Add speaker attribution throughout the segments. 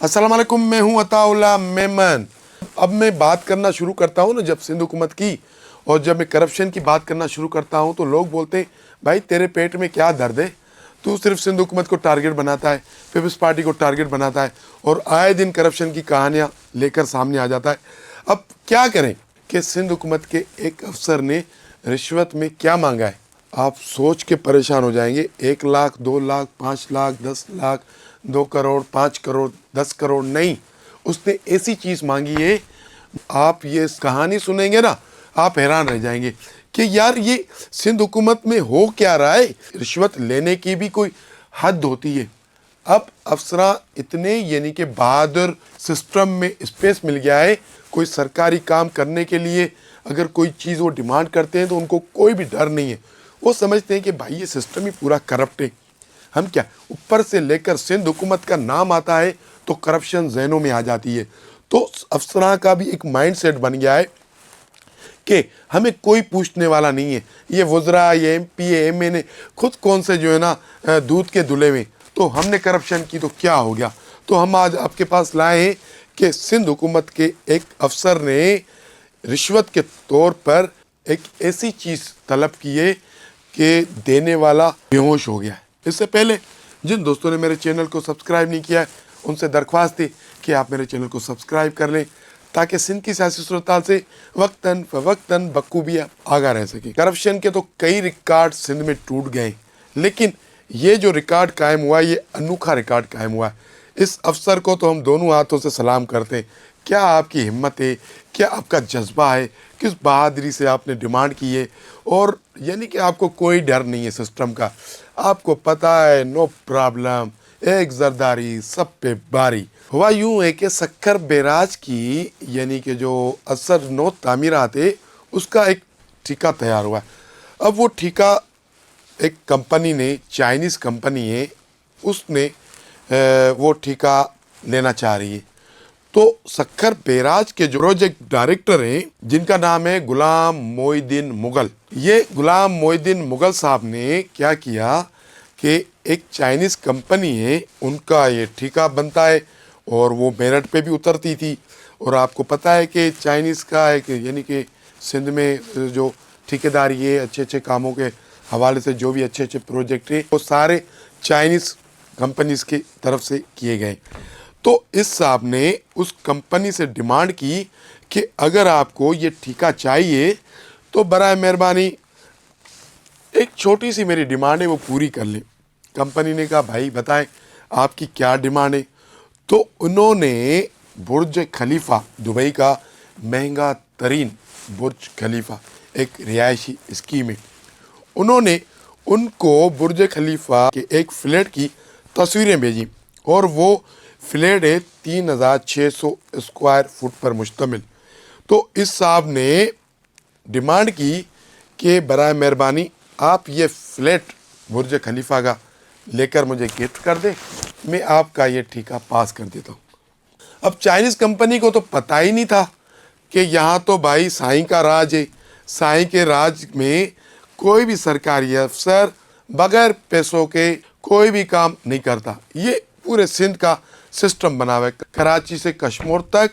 Speaker 1: अस्सलाम वालेकुम, मैं हूं अताउल्लाह मेमन। अब मैं बात करना शुरू करता हूं ना जब सिंध हुकूमत की, और जब मैं करप्शन की बात करना शुरू करता हूं तो लोग बोलते हैं भाई तेरे पेट में क्या दर्द है, तू सिर्फ सिंध हुकूमत को टारगेट बनाता है, पीपल्स पार्टी को टारगेट बनाता है और आए दिन करप्शन की कहानियां लेकर सामने आ जाता है। अब क्या करें कि सिंध हुकूमत के एक अफसर ने रिश्वत में क्या मांगा है, आप सोच के परेशान हो जाएंगे। 1 लाख, 2 लाख, 5 लाख, 10 लाख, 2 करोड़, 5 करोड़, 10 करोड़ नहीं, उसने ऐसी चीज़ मांगी है, आप ये कहानी सुनेंगे ना आप हैरान रह जाएंगे कि यार ये सिंध हुकूमत में हो क्या रहा है। रिश्वत लेने की भी कोई हद होती है। अब अफसरा इतने यानी कि बहादुर, सिस्टम में स्पेस मिल गया है, कोई सरकारी काम करने के लिए अगर कोई चीज़ वो डिमांड करते हैं तो उनको कोई भी डर नहीं है। वो समझते हैं कि भाई ये सिस्टम ही पूरा करप्ट है, हम क्या, ऊपर से लेकर सिंध हुकूमत का नाम आता है तो करप्शन जहनों में आ जाती है। तो अफसरा का भी एक माइंड सेट बन गया है कि हमें कोई पूछने वाला नहीं है। ये वज़रा, ये MP, ये MN खुद कौन से जो है ना दूध के धुले में, तो हमने करप्शन की तो क्या हो गया। तो हम आज आपके पास लाए हैं कि सिंध हुकूमत के एक अफसर ने रिश्वत के तौर पर एक ऐसी चीज़ तलब की है कि देने वाला बेहोश हो गया है। इससे पहले जिन दोस्तों ने मेरे चैनल को सब्सक्राइब नहीं किया है उनसे दरख्वास्त थी कि आप मेरे चैनल को सब्सक्राइब कर लें ताकि सिंध की सियासी सूरत से वक्तन फ़वक्तन बखूबी आगा रह सके। करप्शन के तो कई रिकॉर्ड सिंध में टूट गए, लेकिन ये जो रिकॉर्ड कायम हुआ ये अनोखा रिकॉर्ड कायम हुआ है। इस अफसर को तो हम दोनों हाथों से सलाम करते हैं। क्या आपकी हिम्मत है, क्या आपका जज्बा है, किस बहादुरी से आपने डिमांड की है, और यानी कि आपको कोई डर नहीं है सिस्टम का। आपको पता है नो प्रॉब्लम, एक जरदारी सब पे बारी। हुआ यूँ है कि सक्कर बैराज की यानी कि जो असर नो तामीरात है उसका एक ठेका तैयार हुआ है। अब वो ठेका एक कंपनी ने, चाइनीज़ कंपनी है, उसने वो ठेका लेना चाह रही है। तो सक्कर बैराज के जो प्रोजेक्ट डायरेक्टर हैं जिनका नाम है गुलाम मोइनुद्दीन मुगल, ये गुलाम मोइनुद्दीन मुगल साहब ने क्या किया कि एक चाइनीज़ कंपनी है उनका ये ठेका बनता है और वो मेरठ पे भी उतरती थी। और आपको पता है कि चाइनीज़ का एक यानी कि सिंध में जो ठेकेदारी है अच्छे अच्छे कामों के हवाले से जो भी अच्छे अच्छे प्रोजेक्ट हैं वो सारे चाइनीज़ कंपनीज़ की तरफ से किए गए। तो इस साहब ने उस कंपनी से डिमांड की कि अगर आपको ये ठेका चाहिए तो बराए मेहरबानी एक छोटी सी मेरी डिमांड है वो पूरी कर लें। कंपनी ने कहा भाई बताएं आपकी क्या डिमांड है। तो उन्होंने बुर्ज खलीफा, दुबई का महंगा तरीन बुर्ज खलीफा, एक रिहायशी स्कीम है, उन्होंने उनको बुर्ज खलीफा के एक फ्लैट की तस्वीरें भेजी और वो फ्लैट है 3600 स्क्वायर फुट पर मुश्तमिल। तो इस साहब ने डिमांड की कि बराए मेहरबानी आप ये फ्लैट बुर्ज खलीफा का लेकर मुझे गिफ्ट कर दे, मैं आपका ये ठेका पास कर देता हूँ। अब चाइनीज़ कंपनी को तो पता ही नहीं था कि यहाँ तो भाई साईं का राज है। साईं के राज में कोई भी सरकारी अफसर बगैर पैसों के कोई भी काम नहीं करता। ये पूरे सिंध का सिस्टम बना हुआ है, कराची से कश्मीर तक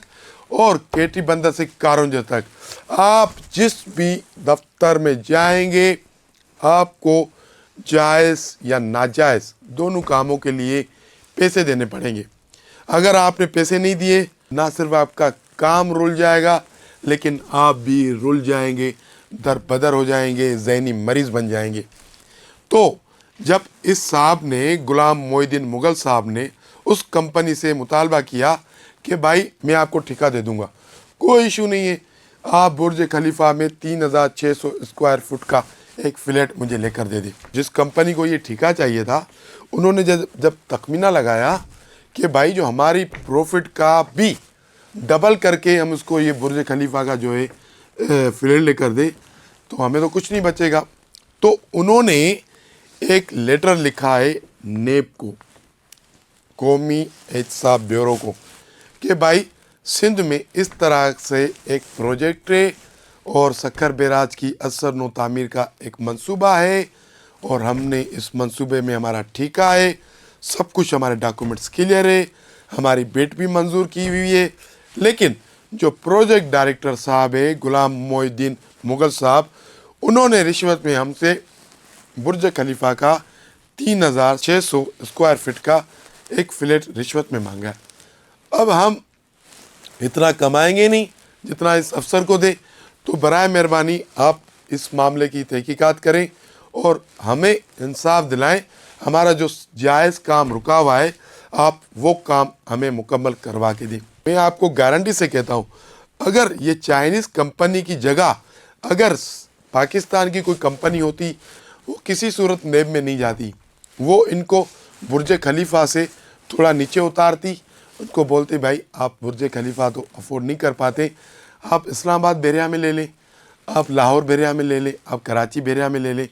Speaker 1: और केटी बंदर से कारंजा तक। आप जिस भी दफ्तर में जाएंगे आपको जायज़ या नाजायज़ दोनों कामों के लिए पैसे देने पड़ेंगे। अगर आपने पैसे नहीं दिए ना सिर्फ आपका काम रुल जाएगा लेकिन आप भी रुल जाएंगे, दर बदर हो जाएंगे, ज़हनी मरीज़ बन जाएंगे। तो जब इस साहब ने, गुलाम मोइनुद्दीन मुगल साहब ने उस कंपनी से मुतालबा किया कि भाई मैं आपको ठेका दे दूंगा, कोई इशू नहीं है, आप बुर्ज खलीफा में 3600 स्क्वायर फुट का एक फ्लैट मुझे लेकर दे दे। जिस कंपनी को ये ठेका चाहिए था उन्होंने जब तखमीना लगाया कि भाई जो हमारी प्रॉफिट का भी डबल करके हम उसको ये बुर्ज खलीफा का जो है फ्लैट लेकर दे तो हमें तो कुछ नहीं बचेगा। तो उन्होंने एक लेटर लिखा है नेब को, कौमी एहतसाब ब्यूरो को, कि भाई सिंध में इस तरह से एक प्रोजेक्ट है और सक्कर बैराज की असर नो तामीर का एक मंसूबा है और हमने इस मंसूबे में हमारा ठेका है, सब कुछ हमारे डॉक्यूमेंट्स क्लियर है, ہماری بیٹ بھی منظور کی ہوئی ہے، لیکن جو پروجیکٹ ڈائریکٹر صاحب ہے غلام محی الدین مغل صاحب، انہوں نے رشوت میں ہم سے برج خلیفہ کا 3600 اسکوائر فٹ کا ایک فلیٹ رشوت میں مانگا ہے۔ اب ہم اتنا کمائیں گے نہیں جتنا اس افسر کو دے، تو برائے مہربانی آپ اس معاملے کی تحقیقات کریں اور ہمیں انصاف دلائیں۔ ہمارا جو جائز کام رکا ہوا ہے، آپ وہ کام ہمیں مکمل کروا کے دیں۔ میں آپ کو گارنٹی سے کہتا ہوں، اگر یہ چائنیز کمپنی کی جگہ اگر پاکستان کی کوئی کمپنی ہوتی، وہ کسی صورت نیب میں نہیں جاتی، وہ ان کو برج خلیفہ سے تھوڑا نیچے اتارتی، ان کو بولتے بھائی آپ برج خلیفہ تو افورڈ نہیں کر پاتے، آپ اسلام آباد بیریا میں لے لیں، آپ لاہور بیریا میں لے لیں، آپ کراچی بیریا میں لے لیں،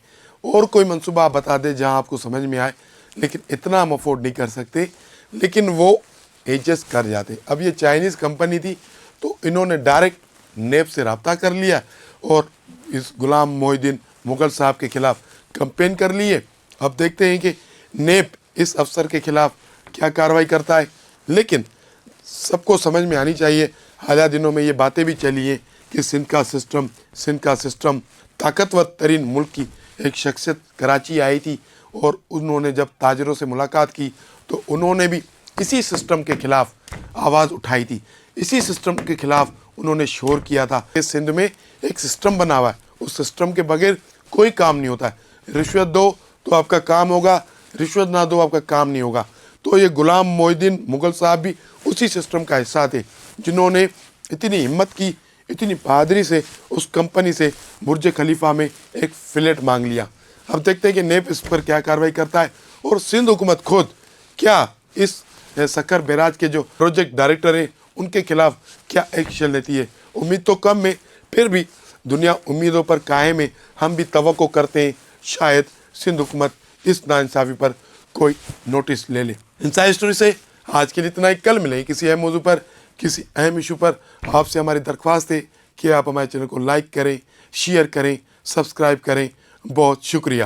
Speaker 1: اور کوئی منصوبہ آپ بتا دیں جہاں آپ کو سمجھ میں آئے، لیکن اتنا ہم افورڈ نہیں کر سکتے، لیکن وہ ایڈجسٹ کر جاتے۔ اب یہ چائنیز کمپنی تھی تو انہوں نے ڈائریکٹ نیب سے رابطہ کر لیا اور اس غلام محی الدین مغل صاحب کے خلاف کمپین کر لیے۔ اب دیکھتے ہیں کہ نیب اس افسر کے خلاف کیا کارروائی کرتا ہے، لیکن سب کو سمجھ میں آنی چاہیے۔ حالیہ دنوں میں یہ باتیں بھی چلی ہیں کہ سندھ کا سسٹم طاقتور ترین ملک کی ایک شخصیت کراچی آئی تھی، اور انہوں نے جب تاجروں سے ملاقات کی تو انہوں نے بھی اسی سسٹم کے خلاف آواز اٹھائی تھی، اسی سسٹم کے خلاف انہوں نے شور کیا تھا کہ سندھ میں ایک سسٹم بنا ہوا ہے، اس سسٹم کے بغیر کوئی کام نہیں ہوتا ہے، رشوت دو تو آپ کا کام ہوگا، رشوت نہ دو آپ کا کام نہیں ہوگا۔ تو یہ غلام محی الدین مغل صاحب بھی اسی سسٹم کا حصہ تھے، جنہوں نے اتنی ہمت کی، اتنی بہادری سے اس کمپنی سے برج خلیفہ میں ایک فلیٹ مانگ لیا۔ اب دیکھتے ہیں کہ نیب اس پر کیا کارروائی کرتا ہے، اور سندھ حکومت خود کیا اس سکھر بیراج کے جو پروجیکٹ ڈائریکٹر ہیں ان کے خلاف کیا ایکشن لیتی ہے۔ امید تو کم ہے، پھر بھی دنیا امیدوں پر قائم ہے، ہم بھی توقع کرتے ہیں شاید سندھ حکومت اس ناانصافی پر کوئی نوٹس لے لے۔ انسائیڈ اسٹوری سے آج کے لیے اتنا ہی، کل ملیں کسی اہم موضوع پر، کسی اہم ایشو پر۔ آپ سے ہماری درخواست ہے کہ آپ ہمارے چینل کو لائک کریں، شیئر کریں، سبسکرائب کریں۔ بہت شکریہ۔